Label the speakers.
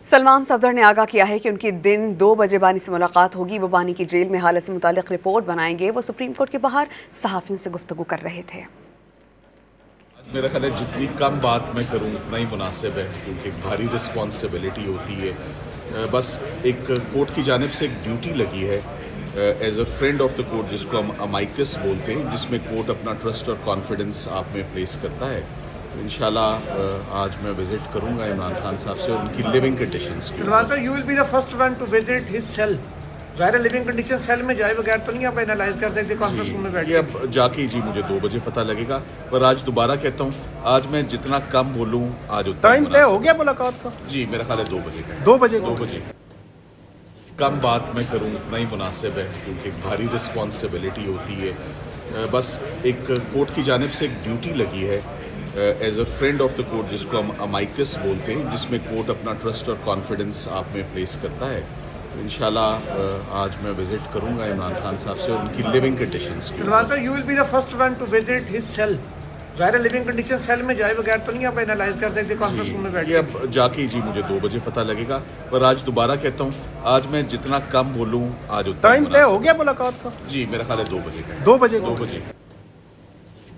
Speaker 1: سلمان صفدر نے آگاہ کیا ہے کہ ان کی دن 2 بجے بانی سے ملاقات ہوگی۔ وہ بانی کی جیل میں حالت سے متعلق رپورٹ بنائیں گے۔ وہ سپریم کورٹ کے باہر صحافیوں سے گفتگو کر رہے تھے۔
Speaker 2: میرا خیال ہے جتنی کم بات میں کروں اتنا ہی مناسب ہے، کیونکہ ایک بھاری رسپانسبلٹی ہوتی ہے۔ بس ایک کورٹ کی جانب سے ایک ڈیوٹی لگی ہے as a friend of the court, جس کو ہم امائکس بولتے ہیں، جس میں کورٹ اپنا ٹرسٹ اور کانفیڈنس آپ میں پلیس کرتا ہے۔ انشاءاللہ آج میں وزٹ کروں گا عمران خان صاحب سے اور ان کی لیونگ کنڈیشنز کی۔
Speaker 3: عمران صاحب، you will be the first one to visit his cell. ظاہر لیونگ کنڈیشن سیل میں جائے بغیر تو نہیں آپ اینالائز کر سکتے کانفرنس روم میں بیٹھ
Speaker 2: یہ
Speaker 3: کے؟
Speaker 2: اب جا کے جی مجھے 2 بجے پتہ لگے گا، پر آج دوبارہ کہتا ہوں آج میں جتنا کم بولوں آج اتنا
Speaker 3: ٹائم طے ہو گیا ملاقات کا؟
Speaker 2: جی میرا خیال ہے 2 بجے کا۔
Speaker 3: 2 بجے
Speaker 2: 2 بجے کم بات میں کروں اتنا ہی مناسب ہے، کیونکہ ایک بھاری رسپانسبلٹی ہوتی ہے۔ بس ایک کورٹ کی جانب سے ایک ڈیوٹی لگی ہے as a friend of the court, جس کو ہم امائکس بولتے ہیں، جس میں کورٹ اپنا ٹرسٹ اور کانفیڈنس آپ میں پلیس کرتا ہے۔ انشاءاللہ آج میں وزٹ کروں گا عمران خان صاحب سے اور ان کی لیونگ کنڈیشنز کی۔
Speaker 3: عمران صاحب، you will be the first one to visit his cell. ظاہر لیونگ کنڈیشن سیل میں جائے بغیر تو نہیں آپ اینالائز کر سکتے کانفرنس روم میں بیٹھ
Speaker 2: یہ
Speaker 3: کے؟
Speaker 2: اب جا کے جی مجھے 2 بجے پتہ لگے گا، پر آج دوبارہ کہتا ہوں آج میں جتنا کم بولوں آج اتنا
Speaker 3: ٹائم طے ہو گیا ملاقات کا؟
Speaker 2: جی میرا خیال ہے 2 بجے کا۔
Speaker 3: 2 بجے
Speaker 2: 2 بجے